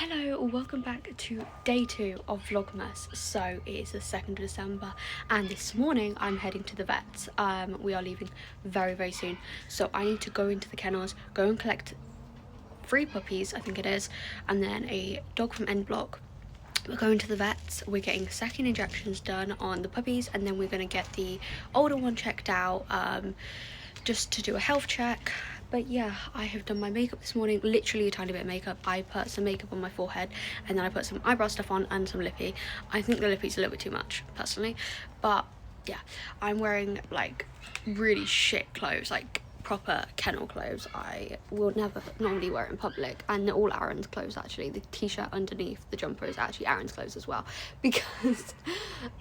Hello, welcome back to day 2 of Vlogmas. So it is the 2nd of December and this morning I'm heading to the vets. We are leaving very soon, so I need to go into the kennels, go and collect 3 puppies, I think it is, and then a dog from End Block. We're going to the vets, we're getting second injections done on the puppies, and then we're going to get the older one checked out just to do a health check. But yeah, I have done my makeup this morning, literally a tiny bit of makeup. I put some makeup on my forehead and then I put some eyebrow stuff on and some lippy. I think the lippy's a little bit too much personally, but yeah, I'm wearing like really shit clothes, like proper kennel clothes. I will never normally wear it in public, and they're all Aaron's clothes actually. The t-shirt underneath the jumper is actually Aaron's clothes as well, because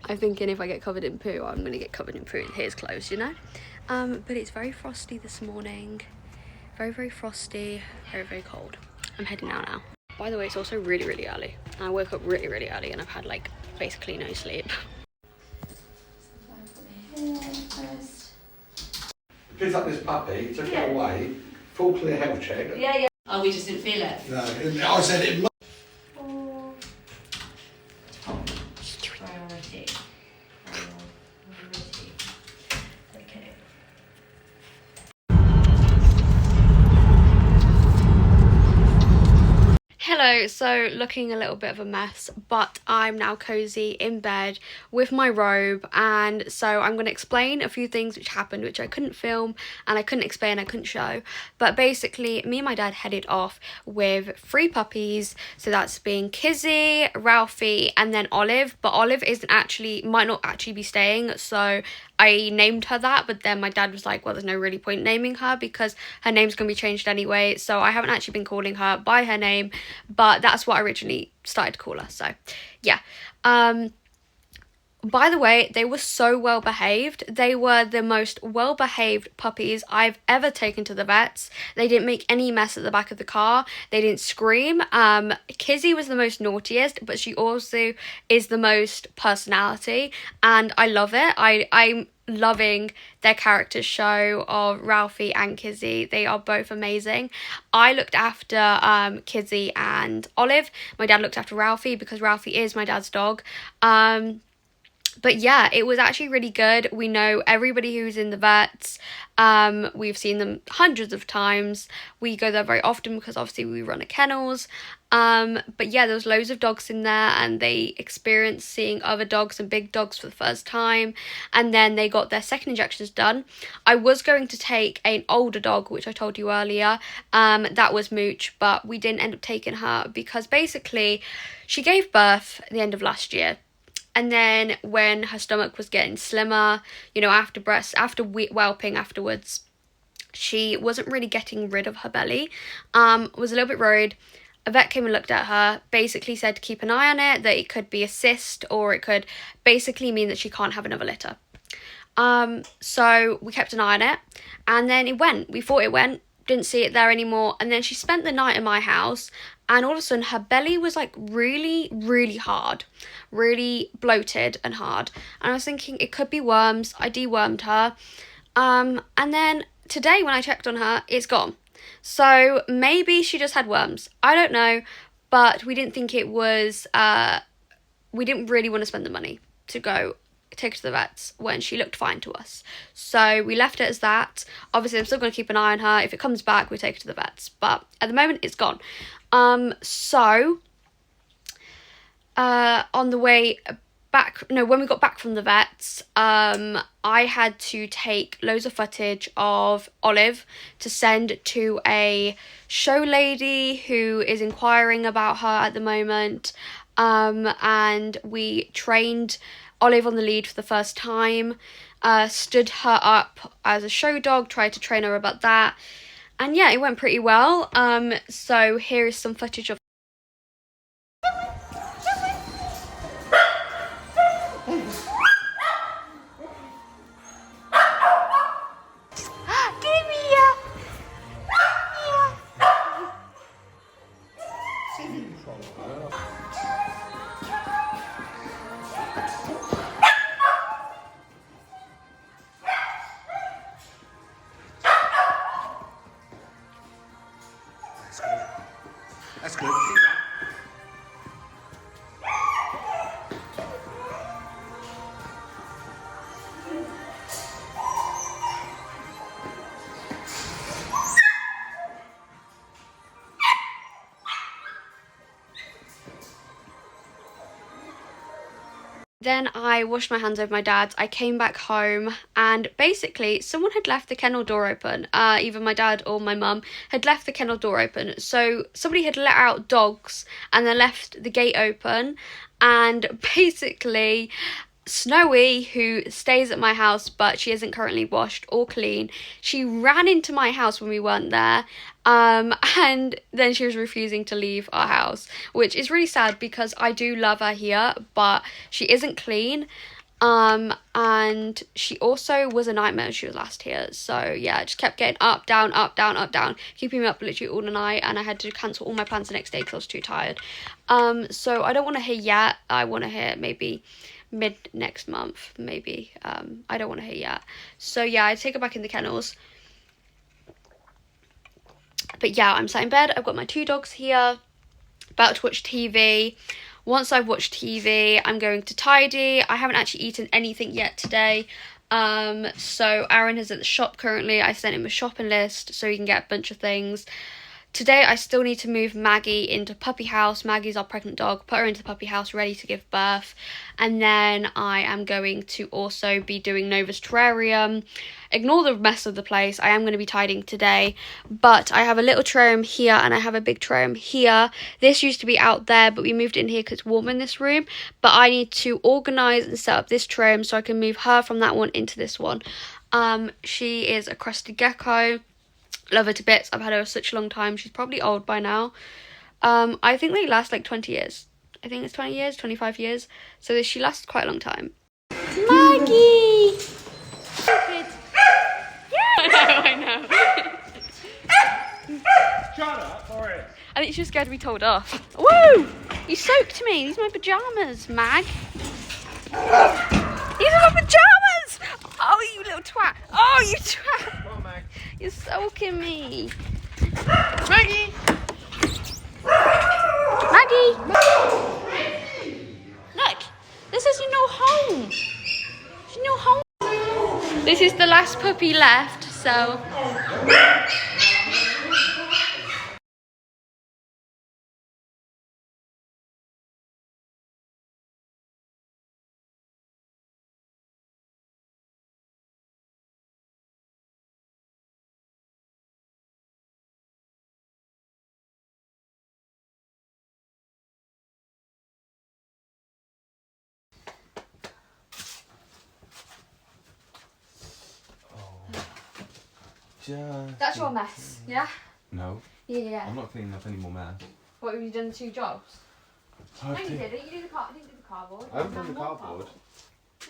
I'm thinking if I get covered in poo, I'm gonna get covered in poo in his clothes, you know. But it's very frosty this morning, very frosty, very cold. I'm heading out now. By the way, it's also really early. I woke up really early and I've had like basically no sleep. Picked up this puppy, took it away, full clear health check. Yeah. Oh, we just didn't feel it? No, I said it. Priority. Okay. Hello, so looking a little bit of a mess, but I'm now cozy in bed with my robe, and so I'm going to explain a few things which happened which I couldn't film and I couldn't explain, I couldn't show. But basically me and my dad headed off with 3 puppies, so that's being Kizzy, Ralphie and then Olive, but Olive might not actually be staying, so I named her that, but then my dad was like, well, there's no really point naming her because her name's going to be changed anyway, so I haven't actually been calling her by her name, but that's what I originally started to call her. So yeah, by the way, they were so well behaved. They were the most well behaved puppies I've ever taken to the vets. They didn't make any mess at the back of the car. They didn't scream. Kizzy was the most naughtiest, but she also is the most personality, and I love it. I'm loving their character show of Ralphie and Kizzy. They are both amazing. I looked after Kizzy and Olive. My dad looked after Ralphie because Ralphie is my dad's dog. But yeah, it was actually really good. We know everybody who's in the vets. We've seen them hundreds of times. We go there very often because obviously we run a kennels. But yeah, there was loads of dogs in there, and they experienced seeing other dogs and big dogs for the first time. And then they got their second injections done. I was going to take an older dog, which I told you earlier. That was Mooch, but we didn't end up taking her because basically she gave birth at the end of last year. And then when her stomach was getting slimmer, you know, after whelping afterwards, she wasn't really getting rid of her belly. Was a little bit worried. A vet came and looked at her, basically said to keep an eye on it, that it could be a cyst or it could basically mean that she can't have another litter. So we kept an eye on it, and then it went. We thought it went, didn't see it there anymore, and then she spent the night in my house, and all of a sudden her belly was like really hard, really bloated and hard, and I was thinking it could be worms. I dewormed her, and then today when I checked on her, it's gone. So maybe she just had worms, I don't know, but we didn't think it was we didn't really want to spend the money to go take her to the vets when she looked fine to us, so we left it as that. Obviously I'm still going to keep an eye on her. If it comes back, we take her to the vets, but at the moment it's gone. So on the way back, no, when we got back from the vets, I had to take loads of footage of Olive to send to a show lady who is inquiring about her at the moment, and we trained Olive on the lead for the first time, stood her up as a show dog, tried to train her about that, and yeah, it went pretty well. So here is some footage of That's good. Then I washed my hands over my dad's. I came back home and basically someone had left the kennel door open. Either my dad or my mum had left the kennel door open. So somebody had let out dogs and then left the gate open. And basically Snowy, who stays at my house but she isn't currently washed or clean, she ran into my house when we weren't there, and then she was refusing to leave our house, which is really sad because I do love her here, but she isn't clean. And she also was a nightmare when she was last here. So yeah, I just kept getting up, down, up, down, up, down, keeping me up literally all the night, and I had to cancel all my plans the next day because I was too tired. So I don't want to hear yet. I want to hear maybe mid next month, maybe. I don't want to hear yet. So yeah, I take her back in the kennels. But yeah, I'm sat in bed. I've got my 2 dogs here, about to watch TV. Once I've watched TV, I'm going to tidy. I haven't actually eaten anything yet today. So Aaron is at the shop currently. I sent him a shopping list so he can get a bunch of things. Today, I still need to move Maggie into puppy house. Maggie's our pregnant dog. Put her into puppy house, ready to give birth. And then I am going to also be doing Nova's terrarium. Ignore the mess of the place. I am going to be tidying today. But I have a little terrarium here and I have a big terrarium here. This used to be out there, but we moved it in here because it's warm in this room. But I need to organise and set up this terrarium so I can move her from that one into this one. She is a crested gecko. Love her to bits. I've had her such a long time. She's probably old by now. I think they last like 20 years. I think it's 20 years, 25 years. So she lasts quite a long time. Maggie! Stupid. I know. Shut up, Boris. I think she's scared to be told off. Whoa! You soaked me. These are my pyjamas, Mag. These are my pyjamas! Oh, you little twat. Oh, you twat. Come on, Mag. You're soaking me. Maggie! Maggie! Look, this is your new home. It's your new home. This is the last puppy left, so... That's your mess, yeah? No, Yeah. I'm not cleaning up any more mess. What, have you done 2 jobs? No, I you didn't. You did the cardboard. haven't done the cardboard.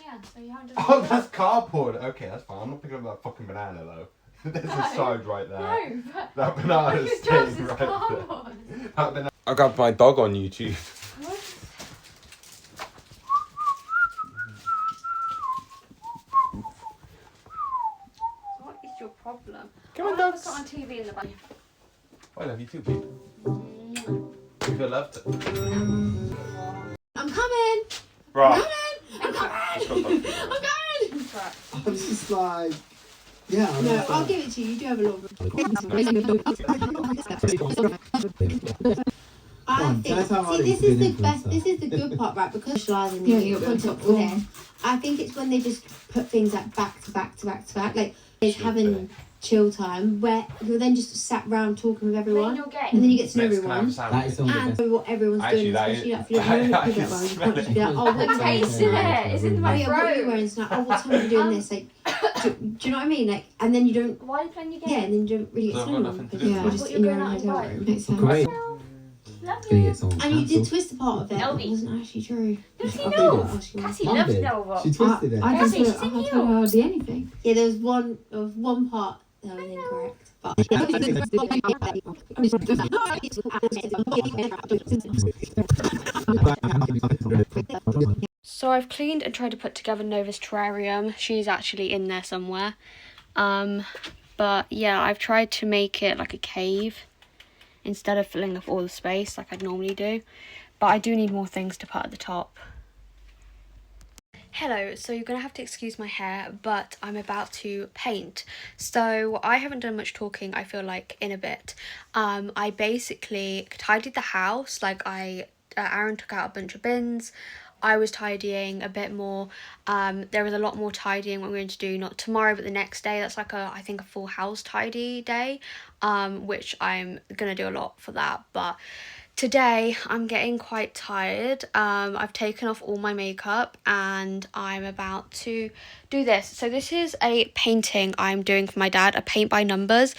Yeah, so you haven't done Oh, that's cardboard. Okay, that's fine. I'm not picking up that fucking banana though. There's a side right there. No, but... That banana's Whose staying job's is right cardboard? there. That banana. I got my dog on YouTube. What is your problem? Come on, I dogs. put on TV in the back. I love you too, babe. You feel loved. I'm coming. Right. I'm coming. Just got dog food. I'm coming. I was just like, yeah. I No, was I'll like- give it to you. You do have a lot. I Come on, think. that's how hard See, it this is is to the be an best. influencer. This is the good part, right? Because socialising, Yeah, you you put put top it for all. there. I think it's when they just put things like back to back to back to back, like it's having chill time where you're then just sat round talking with everyone, and then you get to know Next, can I have a everyone. sandwich? That is some of the And best. know what everyone's Actually, doing, that especially is- like if you're wearing I people can that well, you smell can't just be like, it. oh, what I'm are you doing? tasting it. It's in Oh my yeah, what are you throat. wearing tonight? Oh, what time are you doing this? Like, do you know what I mean? Like, and then you don't, Why are you playing your game? yeah, and then you don't really get So to I've know got them nothing to because do. you're Yeah. just But in you're your going own out hotel and room. Makes sense. Great. Love Gonna you. get someone And you did cancelled. twist a part of it. Elby. It wasn't actually true. Does he I know? didn't ask you. Cassie Mum loves did. Nova. She twisted it. I Cassie, just she's I in told you. her hardly anything. Yeah, there was one part that was incorrect. But So I've cleaned and tried to put together Nova's terrarium. She's actually in there somewhere. But yeah, I've tried to make it like a cave instead of filling up all the space like I'd normally do. But I do need more things to put at the top. Hello, so you're going to have to excuse my hair, but I'm about to paint. So I haven't done much talking, I feel like, in a bit. I basically tidied the house, like Aaron took out a bunch of bins. I was tidying a bit more. There was a lot more tidying what I'm going to do, not tomorrow but the next day. That's like I think a full house tidy day, which I'm gonna do a lot for that. But today I'm getting quite tired. I've taken off all my makeup and I'm about to do this. So this is a painting I'm doing for my dad, a paint by numbers.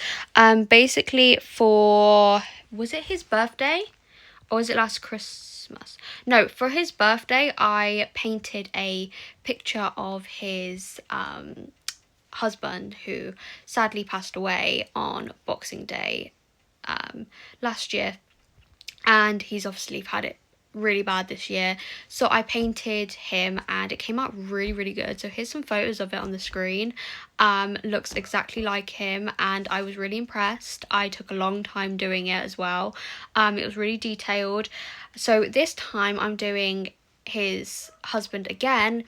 Basically for, was it his birthday or was it last Christmas? No, for his birthday I painted a picture of his husband who sadly passed away on Boxing Day last year, and he's obviously had it really bad this year. So I painted him and it came out really good. So here's some photos of it on the screen. Looks exactly like him and I was really impressed. I took a long time doing it as well. It was really detailed. So this time I'm doing his husband again,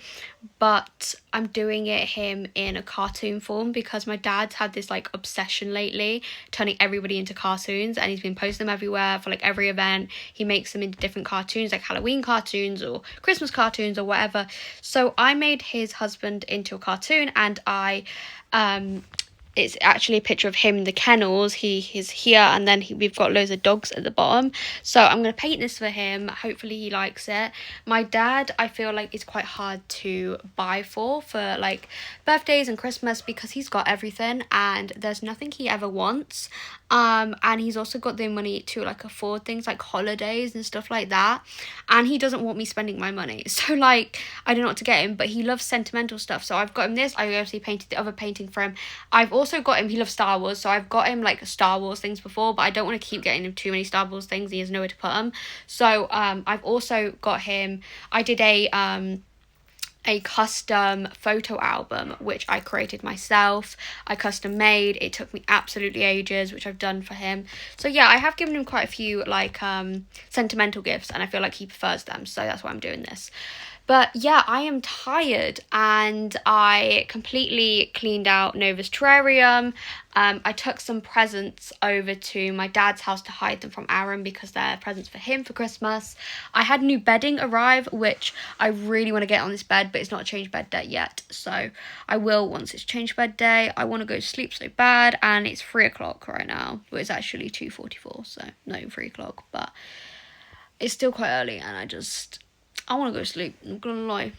but I'm doing him in a cartoon form because my dad's had this like obsession lately turning everybody into cartoons, and he's been posting them everywhere for like every event. He makes them into different cartoons, like Halloween cartoons or Christmas cartoons or whatever. So I made his husband into a cartoon, and it's actually a picture of him in the kennels. He is here, and then we've got loads of dogs at the bottom. So I'm going to paint this for him. Hopefully he likes it. My dad, I feel like, is quite hard to buy for like birthdays and Christmas because he's got everything and there's nothing he ever wants. And he's also got the money to like afford things like holidays and stuff like that. And he doesn't want me spending my money. So like, I don't know what to get him, but he loves sentimental stuff. So I've got him this. I obviously painted the other painting for him. I've also got him, he loves Star Wars, so I've got him like Star Wars things before, but I don't want to keep getting him too many Star Wars things. He has nowhere to put them. So I've also got him, I did a custom photo album which I created myself. I custom made. It took me absolutely ages, which I've done for him. So yeah, I have given him quite a few like sentimental gifts and I feel like he prefers them, so that's why I'm doing this. But yeah, I am tired and I completely cleaned out Nova's terrarium. I took some presents over to my dad's house to hide them from Aaron because they're presents for him for Christmas. I had new bedding arrive, which I really want to get on this bed, but it's not changed bed day yet. So I will once it's changed bed day. I want to go to sleep so bad, and it's 3 o'clock right now. But it's actually 2:44, so no, 3 o'clock. But it's still quite early and I want to go to sleep, I'm not gonna lie.